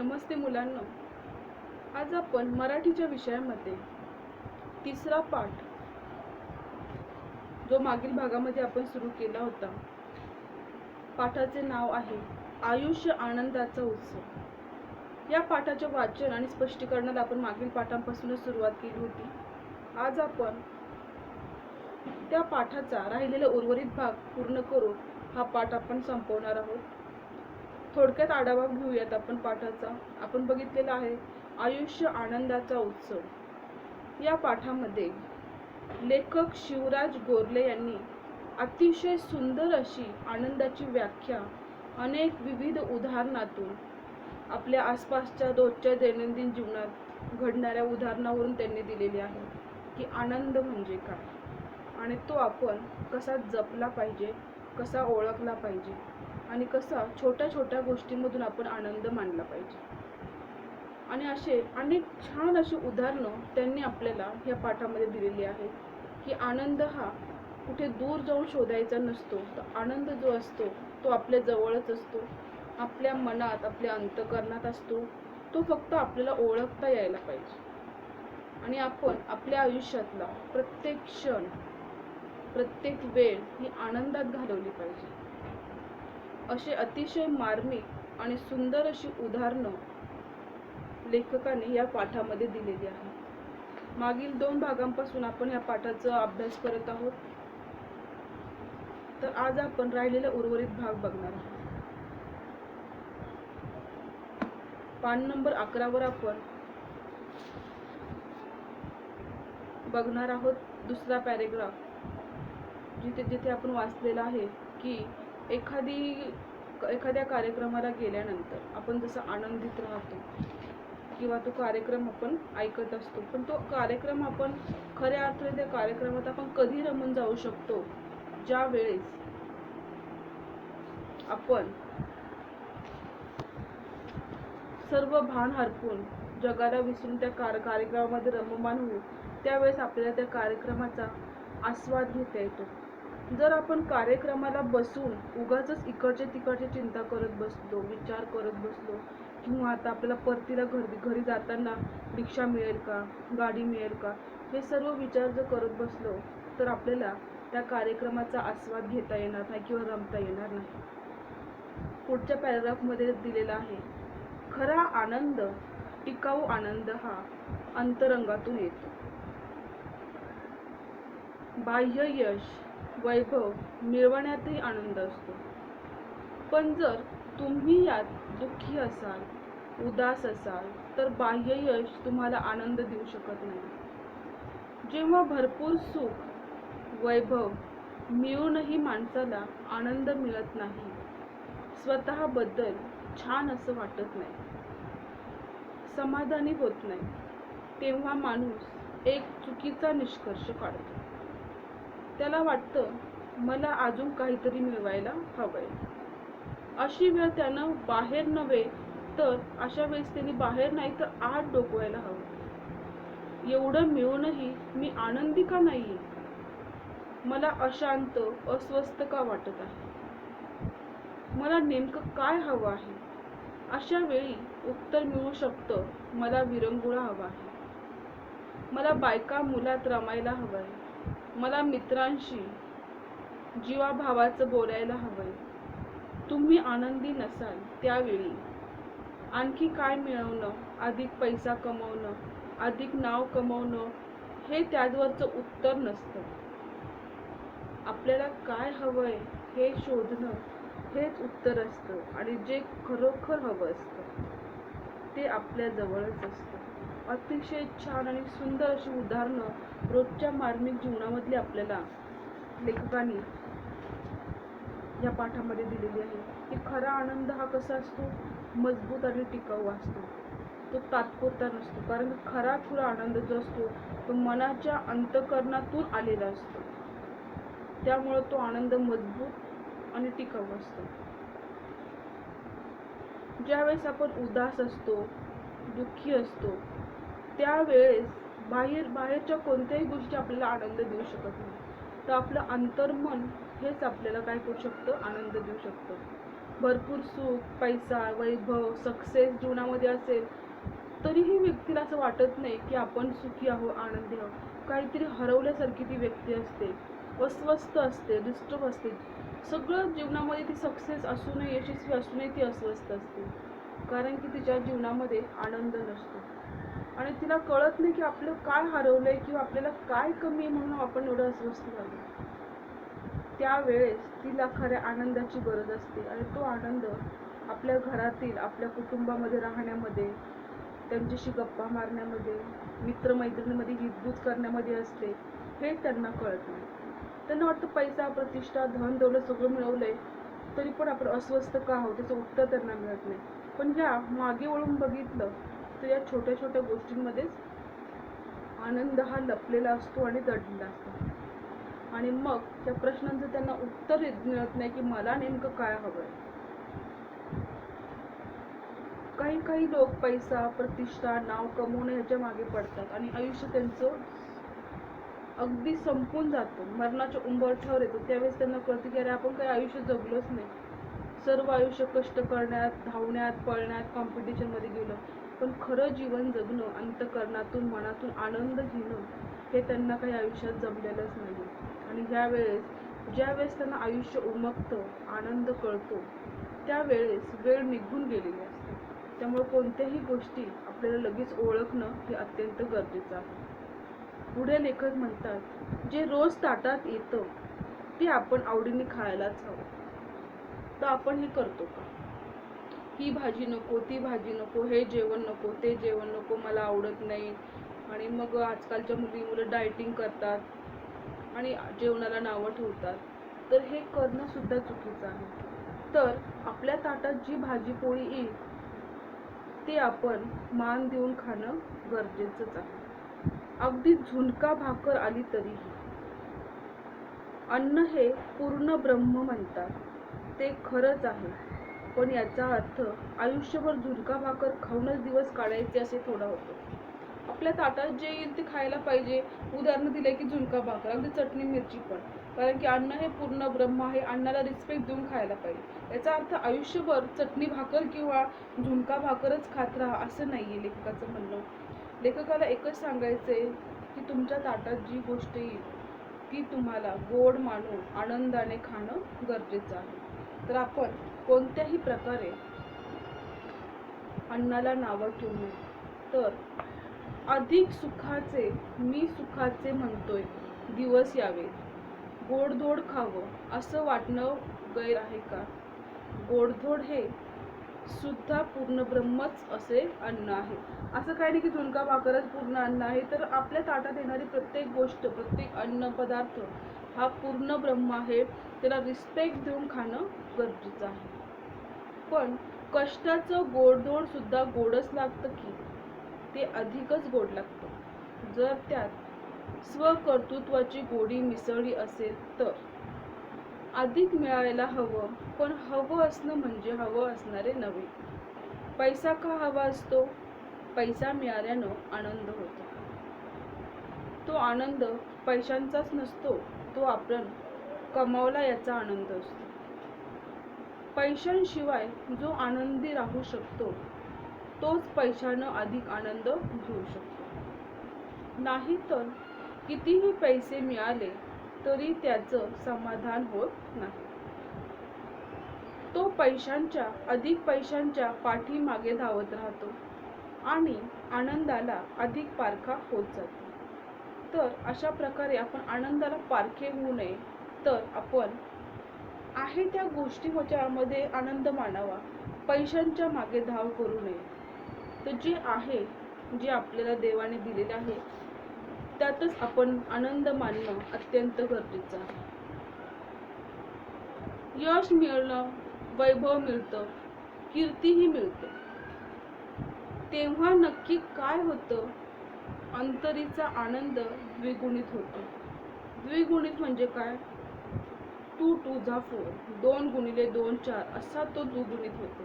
नमस्ते मुलांनो, आज आपण मराठीच्या विषयामध्ये तिसरा पाठ जो मागील भागामध्ये आपण सुरू केला होता, पाठाचे नाव आहे आयुष्य आनंदाचा उत्सव। या पाठाचे वाचन आणि स्पष्टीकरणाला आपण मागील पाठांपासूनच सुरुवात केली होती। आज आपण त्या पाठाचा राहिलेला उर्वरित भाग पूर्ण करून हा पाठ आपण संपवणार आहोत। थोडक्यात आढावा घेऊयात आपण पाठाचा। आपण बघितलेला आहे आयुष्य आनंदाचा उत्सव। या पाठामध्ये लेखक शिवराज गोरले यांनी अतिशय सुंदर अशी आनंदाची व्याख्या अनेक विविध उदाहरणातून, आपल्या आसपासच्या रोजच्या दैनंदिन जीवनात घडणाऱ्या उदाहरणावरून त्यांनी दिलेली आहे की आनंद म्हणजे काय आणि तो आपण कसा जपला पाहिजे, कसा ओळखला पाहिजे आणि कसा छोट्या छोट्या गोष्टींमधून आपण आनंद मानला पाहिजे। आणि असे अनेक छान अशी उदाहरणं त्यांनी आपल्याला या पाठामध्ये दिलेली आहेत की आनंद हा कुठे दूर जाऊन शोधायचा नसतो, तर आनंद जो असतो तो आपल्या जवळच असतो, आपल्या मनात, आपल्या अंतःकरणात असतो। तो फक्त आपल्याला ओळखता यायला पाहिजे आणि आपण आपल्या आयुष्यातला प्रत्येक क्षण, प्रत्येक वेळ ही आनंदात घालवली पाहिजे। असे अतिशय मार्मिक आणि सुंदर अशी उदाहरणं लेखकाने या पाठामध्ये दिलेली आहे। मागील 2 भागांपासून आपण या पाठाचा अभ्यास करत आहोत, तर आज आपण राहिलेला उर्वरित भाग बघणार आहोत। पान नंबर 11 वर आपण बघणार आहोत दुसरा पॅरेग्राफ, जिथे आपण वाचलेला आहे की एखाद्या कार्यक्रमाला गेल्यानंतर आपण जसं आनंदित राहतो किंवा तो कार्यक्रम आपण ऐकत असतो, पण तो कार्यक्रम आपण खऱ्या अर्थाने त्या कार्यक्रमात आपण कधी रमून जाऊ शकतो, ज्या वेळेस आपण सर्व भान हरपून जगाला विसरून त्या कार्यक्रमामध्ये रममान होऊ, त्यावेळेस आपल्याला त्या कार्यक्रमाचा आस्वाद घेता येतो। जर आपण कार्यक्रमाला बसून उगाचच इकडचे तिकडचे चिंता करत बसलो, विचार करत बसलो, किंवा आता आपल्याला परतीला घरी जाताना रिक्षा मिळेल का, गाडी मिळेल का, हे सर्व विचार जर करत बसलो तर आपल्याला त्या कार्यक्रमाचा आस्वाद घेता येणार नाही किंवा रमता येणार नाही। पुढच्या पॅराग्राफमध्ये दिलेला आहे, खरा आनंद, टिकाऊ आनंद हा अंतरंगातून येतो। बाह्य यश, वैभव मिळवण्यातही आनंद असतो, पण जर तुम्ही यात दुःखी असाल, उदास असाल, तर बाह्य यश तुम्हाला आनंद देऊ शकत नाही। जेव्हा भरपूर सुख, वैभव मिळूनही माणसाला आनंद मिळत नाही, स्वतःबद्दल छान असं वाटत नाही, समाधानी होत नाही, तेव्हा माणूस एक चुकीचा निष्कर्ष काढतो। त्याला वाटतं मला अजून काहीतरी मिळवायला हवंय। अशी वेळ त्यानं बाहेर नव्हे तर अशा वेळेस त्यांनी बाहेर नाही तर आत डोकवायला हवं, एवढं मिळूनही मी आनंदी का नाहीये, मला अशांत, अस्वस्थ का वाटत आहे, मला नेमकं काय हवं आहे। अशा वेळी उत्तर मिळू शकतं, मला विरंगुळा हवा आहे, मला बायका मुलात रमायला हवंय, मला मित्रांशी जीवाभावाचं बोलायला हवंय। तुम्ही आनंदी नसाल त्यावेळी आणखी काय मिळवणं, अधिक पैसा कमवणं, अधिक नाव कमवणं, हे त्यावरचं उत्तर नसतं। आपल्याला काय हवंय हे शोधणं हेच उत्तर असतं आणि जे खरोखर हवं असतं ते आपल्या जवळच असतं। अतिशय छान आणि सुंदर अशी उदाहरणं रोजच्या मार्मिक जीवनामधली आपल्याला लेखकाने या पाठामध्ये दिलेली आहे की खरा आनंद हा कसा असतो, मजबूत आणि टिकाऊ असतो, तो तात्पुरता नसतो। कारण खरा आनंद जो असतो तो मनाच्या अंतःकरणातून आलेला असतो, त्यामुळे तो आनंद मजबूत आणि टिकाऊ असतो। ज्यावेळेस आपण उदास असतो, दुःखी असतो, त्यावेळेस बाहेरच्या कोणत्याही गोष्टी आपल्याला आनंद देऊ शकत नाही, तर आपलं अंतर्मन हेच आपल्याला काय करू शकतं, आनंद देऊ शकतं। भरपूर सुख, पैसा, वैभव, सक्सेस जीवनामध्ये असेल तरीही व्यक्तीला असं वाटत नाही की आपण सुखी आहोत, आनंदी आहोत. काहीतरी हरवल्यासारखी ती व्यक्ती असते, अस्वस्थ असते, डिस्टर्ब असते. सगळं जीवनामध्ये ती सक्सेस असूनही, यशस्वी असूनही ती अस्वस्थ असते, कारण की तिच्या जीवनामध्ये आनंद नसतो आणि तिला कळत नाही की आपलं काय हरवलंय किंवा आपल्याला काय कमी आहे म्हणून आपण एवढं अस्वस्थ झालो. त्यावेळेस तिला खऱ्या आनंदाची गरज असते आणि तो आनंद आपल्या घरातील, आपल्या कुटुंबामध्ये राहण्यामध्ये, त्यांच्याशी गप्पा मारण्यामध्ये, मित्रमैत्रिणीमध्ये हितगुज करण्यामध्ये असते. हे त्यांना कळत नाही. त्यांना वाटतं पैसा, प्रतिष्ठा, धन दौलत सगळं मिळवलंय तरी पण आपण अस्वस्थ का आहोत त्याचं उत्तर त्यांना मिळत नाही. पण या मागे वळून बघितलं तर या छोट्या छोट्या गोष्टींमध्येच आनंद हा लपलेला असतो आणि दडलेला असतो. आणि मग त्या प्रश्नांचं त्यांना उत्तर मिळत नाही की मला नेमकं काय हवंय. काही काही लोक पैसा, प्रतिष्ठा, नाव कमवणे ह्याच्या मागे पडतात आणि आयुष्य त्यांचं अगदी संपून जातं, मरणाच्या उंबरठ्यावर येतो. त्यावेळेस त्यांना कळतं की अरे आपण काही आयुष्य जगलोच नाही. सर्व आयुष्य कष्ट करण्यात, धावण्यात, पळण्यात, कॉम्पिटिशनमध्ये गेलं. पण खरं जीवन जगणं, अंतःकरणातून, मनातून आनंद घेणं हे त्यांना काही आयुष्यात जमलेलंच नाही. आणि ज्यावेळेस त्यांना आयुष्य उमगतं, आनंद कळतो, त्यावेळेस वेळ निघून गेलेली असते. त्यामुळे कोणत्याही गोष्टी आपल्याला लगेच ओळखणं हे अत्यंत गरजेचं आहे. पुढे लेखक म्हणतात, जे रोज ताटात येतं ते आपण आवडीने खायलाच हवं. तर आपण हे करतो का? ही भाजी नको, ती भाजी नको, हे जेवण नको, ते जेवण नको, मला आवडत नाही. आणि मग आजकालच्या मुलं डायटिंग करतात आणि जेवणाला नावं ठेवतात. तर हे करणं सुद्धा चुकीचं आहे. तर आपल्या ताटात जी भाजी पोळी येईल ते आपण मान देऊन खाणं गरजेचंच आहे. अगदी झुणका भाकर आली तरीही. अन्न हे पूर्ण ब्रह्म म्हणतात, ते खरंच आहे. पण याचा अर्थ आयुष्यभर झुणका भाकर खाऊनच दिवस काढायचे असे थोडा होतो. आपल्या ताटात जे येईल ते खायला पाहिजे. उदाहरण दिले की झुणका भाकर, अगदी चटणी मिरची पण, कारण की अन्न हे पूर्ण ब्रह्म आहे. अन्नाला रिस्पेक्ट देऊन खायला पाहिजे. याचा अर्थ आयुष्यभर चटणी भाकर किंवा झुणका भाकरच खात राहा असं नाहीये लेखकाचं म्हणणं. लेखकाला एकच सांगायचंय की तुमच्या ताटात जी गोष्ट येईल ती तुम्हाला गोड मानून आनंदाने खाणं गरजेचं आहे. तर आपण कोणत्याही प्रकारे अन्नाला नावं ठेवू नये. तर अधिक सुखाचे, मी सुखाचे म्हणतोय, दिवस यावे, गोडधोड खावं असं वाटणं गैर आहे का? गोडधोड हे सुद्धा पूर्ण ब्रह्मच असे अन्न आहे. असं काही नाही की झुणका भाकरच पूर्ण अन्न आहे. तर आपल्या ताटात येणारी प्रत्येक गोष्ट, प्रत्येक अन्न पदार्थ हा पूर्ण ब्रह्म आहे. त्याला रिस्पेक्ट देऊन खाणं गरजेचं आहे. पण कष्टाचं गोडधोड सुद्धा गोडच लागतं की ते अधिकच गोड लागतं जर त्यात स्वकर्तृत्वाची गोडी मिसळली असेल तर. अधिक मिळायला हवं, पण हवं असणं म्हणजे हवं असणारे नव्हे. पैसा का हवा असतो? पैसा मिळाल्यानं आनंद होतो. तो आनंद पैशांचाच नसतो, तो आपण कमावला याचा आनंद असतो. पैशांशिवाय जो आनंदी राहू शकतो तोच पैशानं अधिक आनंद घेऊ शकतो. नाही तर कितीही पैसे मिळाले तरी त्याचं समाधान होत नाही. तो अधिक पैशांच्या पाठीमागे धावत राहतो आणि आनंदाला अधिक पारखा होत जातो. तर अशा प्रकारे आपण आनंदाला पारखे होऊ नये, तर आपण आहे त्या गोष्टीमध्ये आनंद मानावा, पैशांच्या मागे धाव करू नये. तर जे आहे, जे आपल्याला देवाने दिलेले आहे त्यातच आपण आनंद मानणं अत्यंत गरजेचं आहे. यश मिळणं, वैभव मिळतं, कीर्तीही मिळते, तेव्हा नक्की काय होतं? अंतरीचा आनंद द्विगुणित होतो. द्विगुणित म्हणजे काय? 2 2 4, 2 गुणिले 2 4 असा तो द्विगुणित होतो.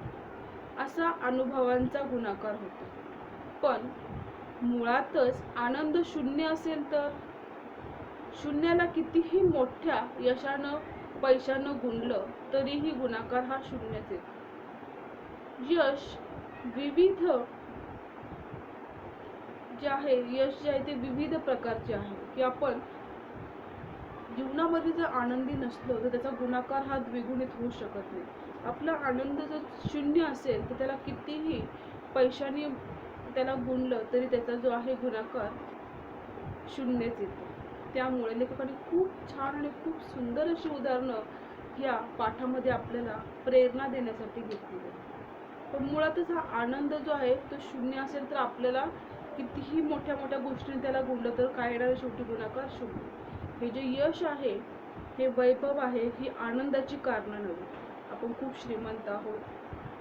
असा अनुभवांचा गुणाकार होतो. पण मुळातच आनंद शून्य असेल तर शून्याला कितीही मोठ्या यशानं पैशानं गुणलं तरीही गुणाकार हा शून्यच येतो. यश विविध जे आहे, यश जे आहे ते विविध प्रकारचे आहे, की आपण जीवनामध्ये जर आनंदी नसलो तर त्याचा गुणाकार हा द्विगुणित होऊ शकत नाही. आपला आनंद जर शून्य असेल तर त्याला कितीही पैशाने त्याला गुणलं तरी त्याचा जो आहे गुणाकार शून्यच येतो. त्यामुळे लेखकाने खूप छान आणि खूप सुंदर अशी उदाहरणं या पाठामध्ये आपल्याला प्रेरणा देण्यासाठी घेतलेली आहे. पण मुळातच हा आनंद जो आहे तो शून्य असेल तर आपल्याला कितीही मोठ्या मोठ्या गोष्टींनी त्याला गुणलं तर काय येणार, शेवटी गुणाकार शून्य. हे जे यश आहे, हे वैभव आहे, ही आनंदाची कारणं नव्हे. आपण खूप श्रीमंत आहोत,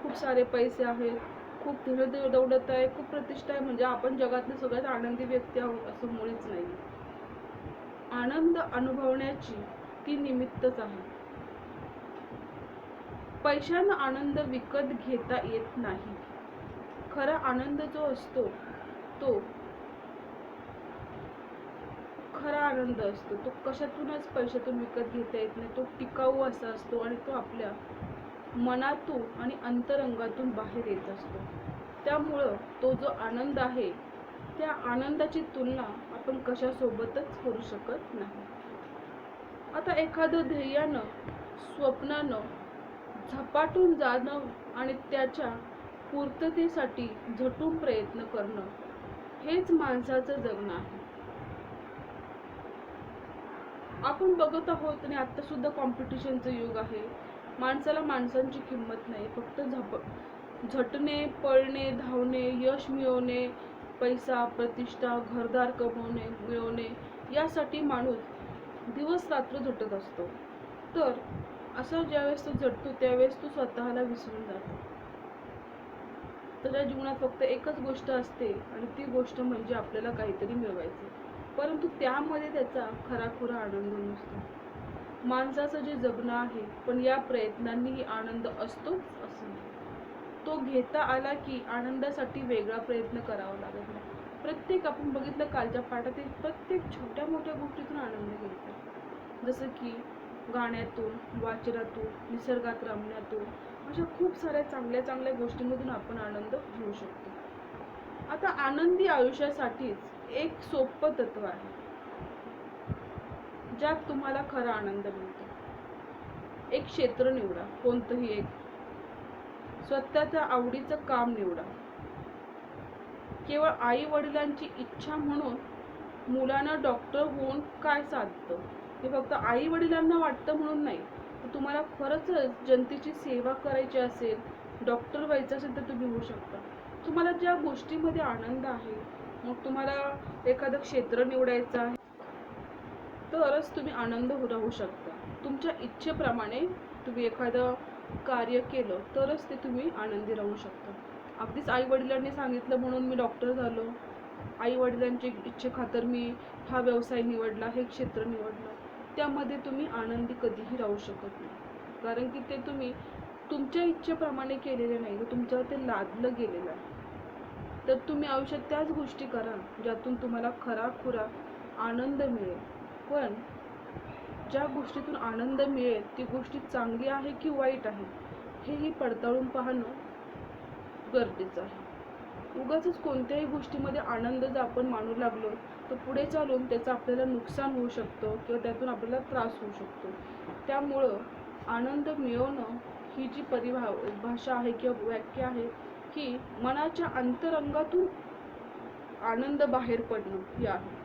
खूप सारे पैसे आहेत, खूप दौलत आहे, खूप प्रतिष्ठा आहे, म्हणजे आपण जगातले सगळ्यात आनंदी व्यक्ती आहोत असं मुळीच नाही. आनंद अनुभवण्याची ती निमित्तच आहे. पैशानं आनंद विकत घेता येत नाही. खरा आनंद जो असतो तो खरा आनंद असतो तो कशातूनच पैशातून विकत घेता येत नाही. तो टिकाऊ असा असतो आणि तो आपल्या मनातून आणि अंतरंगातून बाहेर येत असतो. त्यामुळं तो जो आनंद आहे त्या आनंदाची तुलना आपण कशासोबतच करू शकत नाही. आता एखादं ध्येयानं, स्वप्नानं झपाटून जाणं आणि त्याच्या पूर्ततेसाठी झटून प्रयत्न करणं हेच माणसाचं जगणं आहे. आपण बघत आहोत आणि आता सुद्धा कॉम्पिटिशनचं युग आहे. माणसाला माणसांची किंमत नाही. फक्त झटणे, पळणे, धावणे, यश मिळवणे, पैसा, प्रतिष्ठा, घरदार कमवणे, मिळवणे यासाठी माणूस दिवस रात्र झटत असतो. तर असं ज्यावेळेस तो झटतो त्यावेळेस तो स्वतःला विसरून जातो. त्याच्या जीवनात फक्त एकच गोष्ट असते आणि ती गोष्ट म्हणजे आपल्याला काहीतरी मिळवायचं. परंतु त्यामध्ये त्याचा खराखुरा आनंद नसतो. माणसाचं जे जगणं आहे, पण या प्रयत्नांनीही आनंद असतोच असं नाही. तो घेता आला की आनंदासाठी वेगळा प्रयत्न करावा लागत नाही. प्रत्येक आपण बघितलं कालच्या पाठातील प्रत्येक छोट्या मोठ्या गोष्टीतून आनंद घ्यायचा. जसं की गाण्यातून, वाचनातून, निसर्गात रमण्यातून, अशा खूप साऱ्या चांगल्या चांगल्या गोष्टींमधून आपण आनंद घेऊ शकतो. आता आनंदी आयुष्यासाठीच एक सोपं तत्व आहे ज्यात तुम्हाला खरा आनंद मिळतो. एक क्षेत्र निवडा, कोणतंही एक. स्वतःच्या आवडीचं काम निवडा. केवळ आई वडिलांची इच्छा म्हणून मुलांना डॉक्टर होऊन काय साधतं हे फक्त आई वडिलांना वाटतं म्हणून नाही. तर तुम्हाला खरंच जनतेची सेवा करायची असेल, डॉक्टर व्हायचं असेल तर तुम्ही होऊ शकता. तुम्हाला ज्या गोष्टीमध्ये आनंद आहे, मग तुम्हाला एखादं क्षेत्र निवडायचं आहे तरच तुम्ही आनंद राहू शकता. तुमच्या इच्छेप्रमाणे तुम्ही एखादं कार्य केलं तरच ते तुम्ही आनंदी राहू शकता. अगदीच आई वडिलांनी सांगितलं म्हणून मी डॉक्टर झालो, आई वडिलांच्या इच्छेखातर मी हा व्यवसाय निवडला, हे क्षेत्र निवडलं, त्यामध्ये तुम्ही आनंदी कधीही राहू शकत नाही. कारण की ते तुम्ही तुमच्या इच्छेप्रमाणे केलेले नाही, तर तुमच्यावर ते लादलं गेलेलं आहे. तर तुम्ही आयुष्यात त्याच गोष्टी करा ज्यातून तुम्हाला खराखुरा आनंद मिळेल. पण ज्या गोष्टीतून आनंद मिळेल ती गोष्टी चांगली आहे की वाईट आहे हेही पडताळून पाहणं गरजेचं आहे. उगाचच कोणत्याही गोष्टीमध्ये आनंद जर आपण मानू लागलो तर पुढे चालून त्याचं आपल्याला नुकसान होऊ शकतं किंवा त्यातून आपल्याला त्रास होऊ शकतो. त्यामुळं आनंद मिळवणं ही जी भाषा आहे किंवा व्याख्या आहे की मनाच्या अंतरंगातून आनंद बाहेर पडणं ही आहे.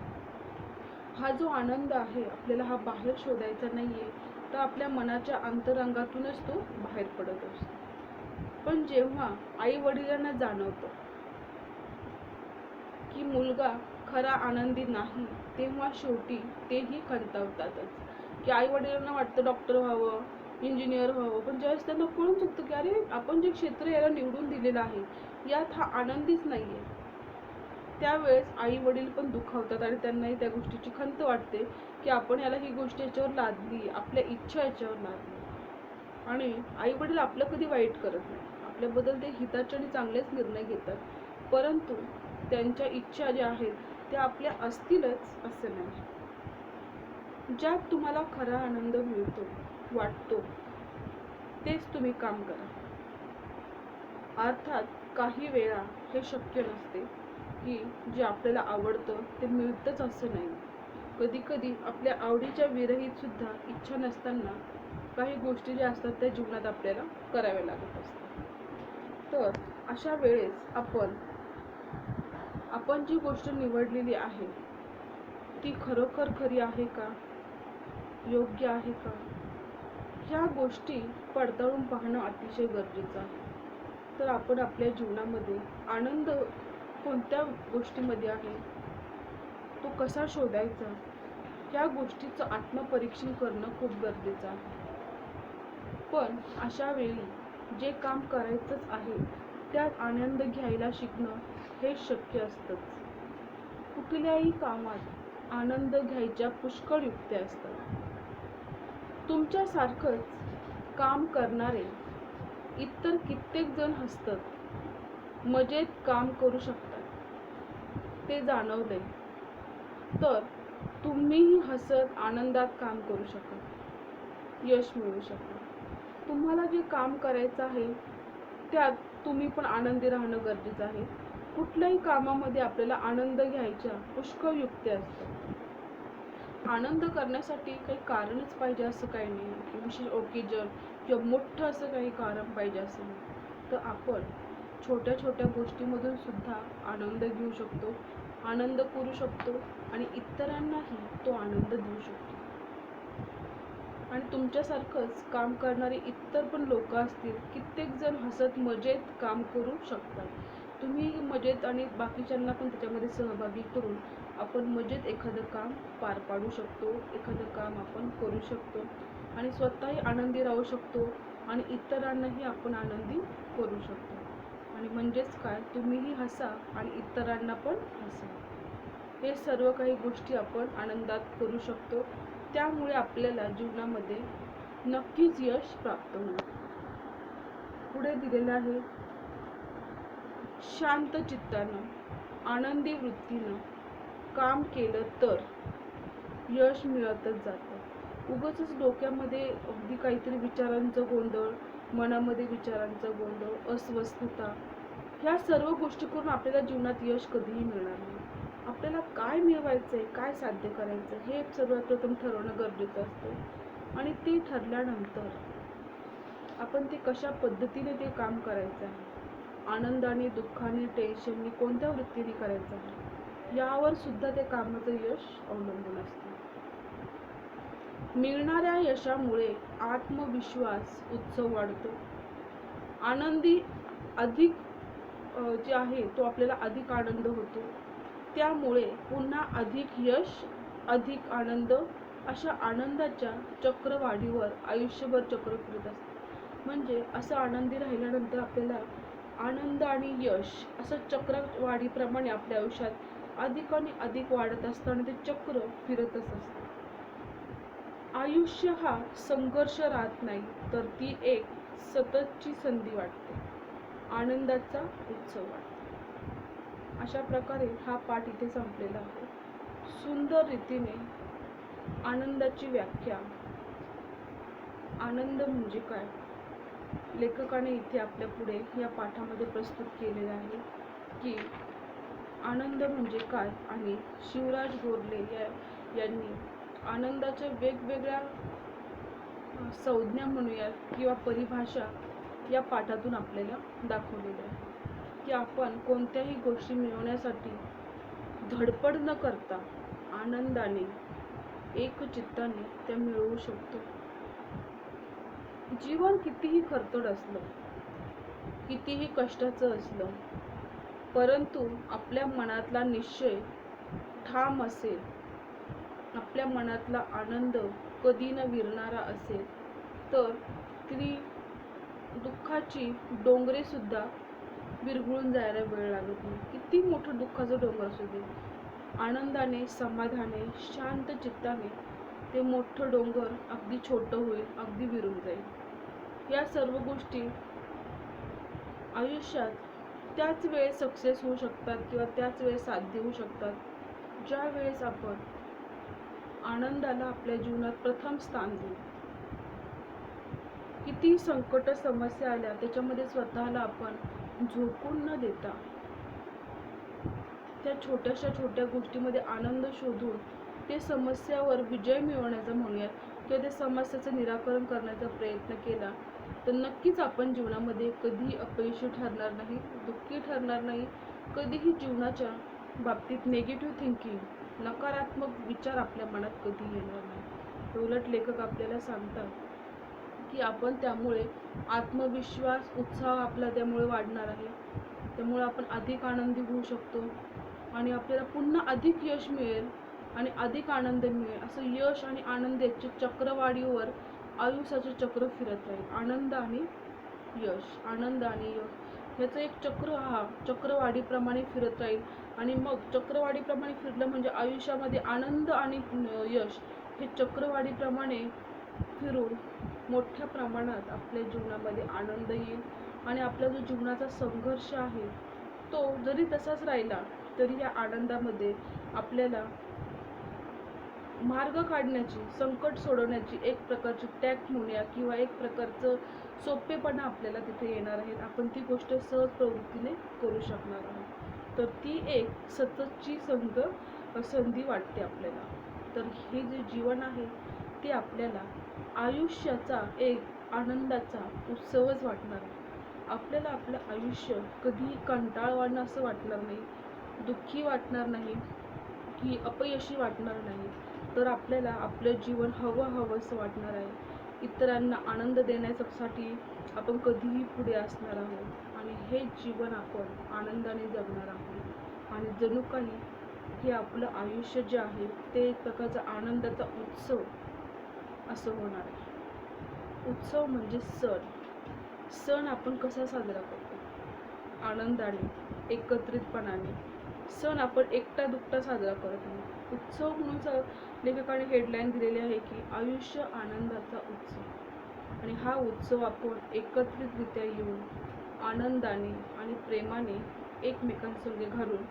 हा जो आनंद आहे आपल्याला हा बाहेर शोधायचा नाहीये, तर आपल्या मनाच्या अंतरंगातूनच तो बाहेर पडत असतो. पण जेव्हा आई वडिलांना जाणवतं की मुलगा खरा आनंदी नाही, तेव्हा शेवटी तेही खंतावतातच. की आई वडिलांना वाटतं डॉक्टर व्हावं, इंजिनियर व्हावं, पण ज्यावेळेस त्यांना कळून चुकतं की अरे आपण जे क्षेत्र याला निवडून दिलेलं आहे यात हा आनंदीच नाहीये, त्यावेळेस आई वडील पण दुखावतात आणि त्यांनाही त्या गोष्टीची खंत वाटते की आपण याला ही गोष्ट याच्यावर लादली, आपल्या इच्छा याच्यावर लादली. आणि आई वडील आपलं कधी वाईट करत नाही, आपल्याबद्दल ते हिताचे आणि चांगलेच निर्णय घेतात. परंतु त्यांच्या इच्छा ज्या आहेत त्या आपल्या असतीलच असं नाही. ज्यात तुम्हाला खरा आनंद मिळतो वाटतो तेच तुम्ही काम करा. अर्थात काही वेळा हे शक्य नसते की जे आपल्याला आवडतं ते मिळतंच असं नाही. कधी कधी आपल्या आवडीच्या विरहित सुद्धा इच्छा नसताना काही गोष्टी ज्या असतात त्या जीवनात आपल्याला कराव्या लागत असतात. तर अशा वेळेस आपण जी गोष्ट निवडलेली आहे ती खरोखर खरी आहे का, योग्य आहे का, ह्या गोष्टी पडताळून पाहणं अतिशय गरजेचं आहे. तर आपण आपल्या जीवनामध्ये आनंद कोणत्या गोष्टीमध्ये आहे, तो कसा शोधायचा, ह्या गोष्टीचं आत्मपरीक्षण करणं खूप गरजेचं आहे. पण अशा वेळी जे काम करायचंच आहे त्यात आनंद घ्यायला शिकणं हे शक्य असतंच. कुठल्याही कामात आनंद घ्यायच्या पुष्कळ युक्त्या असतात. तुमच्यासारखंच काम करणारे इतर कित्येक जण हसतात, मजेत काम करू शकतात ते जाणवलंय. तर तुम्हीही हसत आनंदात काम करू शकाल, यश मिळवू शकाल. तुम्हाला जे काम करायचं आहे त्यात तुम्ही पण आनंदी राहणं गरजेचं आहे. कुठल्याही कामामध्ये आपल्याला आनंद घ्यायच्या पुष्कळ युक्त्या असतात. आनंद करण्यासाठी काही कारणच पाहिजे असं काही नाही, की विशेष ओकेजन किंवा मोठं असं काही कारण पाहिजे असं नाही. तर आपण छोट्या छोट्या गोष्टीमधून सुद्धा आनंद घेऊ शकतो, आनंद करू शकतो आणि इतरांनाही तो आनंद देऊ शकतो. आणि तुमच्यासारखंच काम करणारे इतर पण लोक असतील, कित्येक जण हसत मजेत काम करू शकतात. तुम्ही मजेत आणि बाकीच्यांना पण त्याच्यामध्ये सहभागी करून आपण मजेत एखादं काम पार पाडू शकतो, एखादं काम आपण करू शकतो आणि स्वतःही आनंदी राहू शकतो आणि इतरांनाही आपण आनंदी करू शकतो. आणि म्हणजेच काय, तुम्हीही हसा आणि इतरांना पण हसा. हे सर्व काही गोष्टी आपण आनंदात करू शकतो. त्यामुळे आपल्याला जीवनामध्ये नक्कीच यश प्राप्त होईल. पुढे दिलेलं आहे, शांत चित्तानं आनंदी वृत्तीनं काम केलं तर यश मिळतच जातं. उगाचच डोक्यामध्ये अगदी काहीतरी विचारांचं गोंधळ, मनामध्ये विचारांचा गोंधळ, अस्वस्थता, ह्या सर्व गोष्टी करून आपल्याला जीवनात यश कधीही मिळणार नाही. आपल्याला काय मिळवायचं आहे, काय साध्य करायचं हे सर्वात प्रथम ठरवणं गरजेचं असतं. आणि ते ठरल्यानंतर आपण ते कशा पद्धतीने ते काम करायचं आहे, आनंदाने, दुःखाने, टेन्शनने, कोणत्या वृत्तीने करायचं आहे, यावर सुद्धा त्या कामाचं यश अवलंबून असतं. मिळणाऱ्या यशामुळे आत्मविश्वास, उत्सव वाढतो. आनंदी अधिक जे आहे तो आपल्याला अधिक आनंद होतो. त्यामुळे पुन्हा अधिक यश, अधिक आनंद, अशा आनंदाच्या चक्रवाढीवर आयुष्यभर चक्र फिरत असतं. म्हणजे असं आनंदी राहिल्यानंतर आपल्याला आनंद आणि यश असं चक्रवाढीप्रमाणे आपल्या आयुष्यात अधिक आणि अधिक वाढत असतं आणि ते चक्र फिरतच असतं. आयुष्य हा संघर्ष राहत नाही, तर ती एक सततची संधी वाटते, आनंदाचा उत्सव वाटतो. अशा प्रकारे हा पाठ इथे संपलेला आहे. सुंदर रीतीने आनंदाची व्याख्या, आनंद म्हणजे काय, लेखकाने इथे आपल्या पुढे या पाठामध्ये प्रस्तुत केलेले आहे की आनंद म्हणजे काय. आणि शिवराज गोरले यांनी आनंदाच्या वेगवेगळ्या संज्ञा म्हणूया किंवा परिभाषा या पाठातून आपल्याला दाखवलेल्या आहे की आपण कोणत्याही गोष्टी मिळवण्यासाठी धडपड न करता आनंदाने, एकचित्ताने त्या मिळवू शकतो. जीवन कितीही खरतड असलं, कितीही कष्टाचं असलं, परंतु आपल्या मनातला निश्चय ठाम असेल, आपल्या मनातला आनंद कधी न विरणारा असेल, तर ती दुःखाची डोंगरे सुद्धा विरघळून जायला वेळ लागत नाही. किती मोठं दुःखाचं डोंगर असू दे, आनंदाने, समाधाने, शांत चित्ताने ते मोठं डोंगर अगदी छोटं होईल, अगदी विरून जाईल. या सर्व गोष्टी आयुष्यात त्याच वेळेस सक्सेस होऊ शकतात किंवा त्याच वेळेस साध्य होऊ शकतात, ज्या वेळेस आपण आनंदाला आपल्या जीवनात प्रथम स्थान देऊ. किती संकट समस्या आल्या त्याच्यामध्ये स्वतःला आपण झोकून न देता त्या छोट्या गोष्टीमध्ये आनंद शोधून ते समस्यावर विजय मिळवण्याचा म्हणूयात किंवा त्या समस्याचं निराकरण करण्याचा प्रयत्न केला तर नक्कीच आपण जीवनामध्ये कधीही अपयशी ठरणार नाही, दुःखी ठरणार नाही, कधीही जीवनाच्या बाबतीत निगेटिव्ह थिंकिंग नकारात्मक विचार आपल्या मनात कधी येणार नाही. उलट लेखक आपल्याला सांगतात की आपण त्यामुळे आत्मविश्वास उत्साह आपला त्यामुळे वाढणार आहे, त्यामुळे आपण अधिक आनंदी होऊ शकतो आणि आपल्याला पुन्हा अधिक यश मिळेल आणि अधिक आनंद मिळेल. असं यश आणि आनंदाचे चक्रवाढीवर आयुष्याचे चक्र फिरत राहील. आनंद आणि यश, आनंद आणि यश ह्याचं एक चक्र चक्रवाढीप्रमाणे फिरत राहील आणि मग चक्रवाढीप्रमाणे फिरलं म्हणजे आयुष्यामध्ये आनंद आणि यश हे चक्रवाढीप्रमाणे फिरून मोठ्या प्रमाणात आपल्या जीवनामध्ये आनंद येईल आणि आपला जो जीवनाचा संघर्ष आहे तो जरी तसाच राहिला तरी या आनंदामध्ये आपल्याला मार्ग काढण्याची, संकट सोडवण्याची एक प्रकारची टॅक्ट म्हणूया किंवा एक प्रकारचं सोपेपणा आपल्याला तिथे येणार आहे. आपण ती गोष्ट सहज प्रवृत्तीने करू शकणार आहोत. तर ती एक सततची संधी वाटते आपल्याला. तर हे जे जीवन आहे ते आपल्याला आयुष्याचा एक आनंदाचा उत्सवच वाटणार आहे. आपल्याला आपलं आयुष्य कधीही कंटाळवाणं असं वाटणार नाही, दुःखी वाटणार नाही की अपयशी वाटणार नाही. तर आपल्याला आपलं जीवन हवंसं वाटणार आहे. इतरांना आनंद देण्यासाठी आपण कधीही पुढे असणार आहोत आणि हे जीवन आपण आनंदाने जगणार आहोत. आणि जणू काही हे आपलं आयुष्य जे आहे ते एक प्रकारचा आनंदाचा उत्सव असं होणार आहे. उत्सव म्हणजे सण आपण कसा साजरा करतो? आनंदाने, एकत्रितपणाने. सण आपण एकटा दुकटा साजरा करत नाही. उत्सव म्हणून लेखकाने हेडलाईन दिलेली आहे की आयुष्य आनंदाचा उत्सव. आणि हा उत्सव आपण एकत्रितरित्या येऊन आनंदाने आणि प्रेमाने एकमेकांसंगे घालून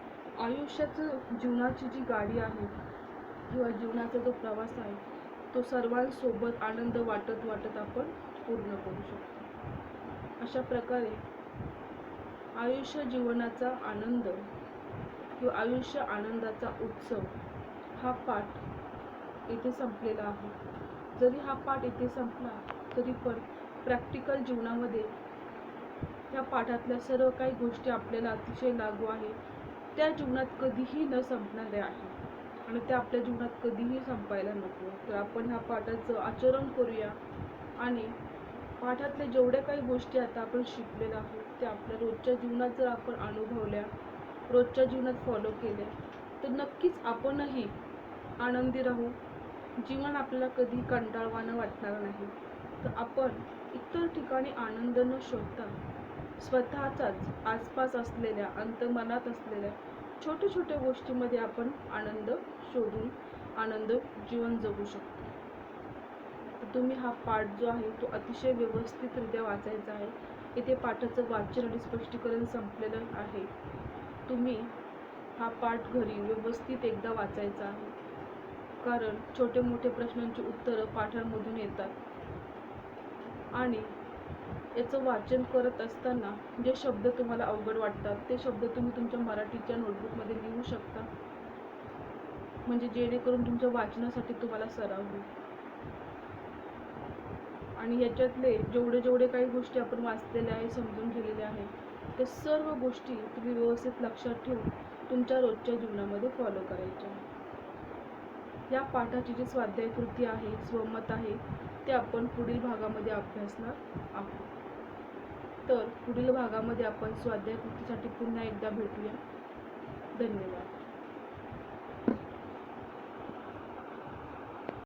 आयुष्याचं जीवनाची जी गाडी आहे किंवा जीवनाचा जो प्रवास आहे तो सर्वांसोबत आनंद वाटत आपण पूर्ण करू शकतो. अशा प्रकारे आयुष्य जीवनाचा आनंद किंवा आयुष्य आनंदाचा उत्सव हा पाठ इथे संपलेला आहे. जरी हा पाठ इथे संपला तरी पण प्रॅक्टिकल जीवनामध्ये त्या पाठातल्या सर्व काही गोष्टी आपल्याला अतिशय लागू आहे. त्या जीवनात कधीही न संपणाऱ्या आहेत आणि त्या आपल्या जीवनात कधीही संपायला नको. तर आपण ह्या पाठाचं आचरण करूया आणि पाठातल्या जेवढ्या काही गोष्टी आता आपण शिकलेल्या आहोत त्या आपल्या रोजच्या जीवनात जर आपण अनुभवल्या, रोजच्या जीवनात फॉलो केल्या तर नक्कीच आपणही आनंदी राहू. जीवन आपल्याला कधी कंटाळवाणं वाटणार नाही. तर आपण इतर ठिकाणी आनंद न शोधता स्वतःचाच आसपास असलेल्या अंतर्मनात असलेल्या छोट्या गोष्टीमध्ये आपण आनंद शोधून आनंद जीवन जगू शकतो. तर तुम्ही हा पाठ जो आहे तो अतिशय व्यवस्थितरित्या वाचायचा आहे. इथे पाठाचं वाचन आणि स्पष्टीकरण संपलेलं आहे. तुम्ही हा पाठ घरी व्यवस्थित एकदा वाचायचा आहे कारण छोटे मोठे प्रश्नांची उत्तरं पाठांमधून येतात आणि याचं वाचन करत असताना जे शब्द तुम्हाला अवघड वाटतात ते शब्द तुम्ही तुमच्या मराठीच्या नोटबुकमध्ये लिहू शकता म्हणजे जेणेकरून तुमच्या वाचनासाठी तुम्हाला सराव होईल. आणि याच्यातले जेवढे काही गोष्टी आपण वाचलेल्या आहे, समजून गेलेल्या आहेत त्या सर्व गोष्टी तुम्ही व्यवस्थित लक्षात ठेवून तुमच्या रोजच्या जीवनामध्ये फॉलो करायच्या. या पाठाची जी स्वाध्याय कृती आहे, स्वमत आहे ते आपण पुढील भागामध्ये अभ्यासणार आहोत. तर पुढील भागामध्ये आपण स्वाध्याय कृतीसाठी पुन्हा एकदा भेटूया. धन्यवाद.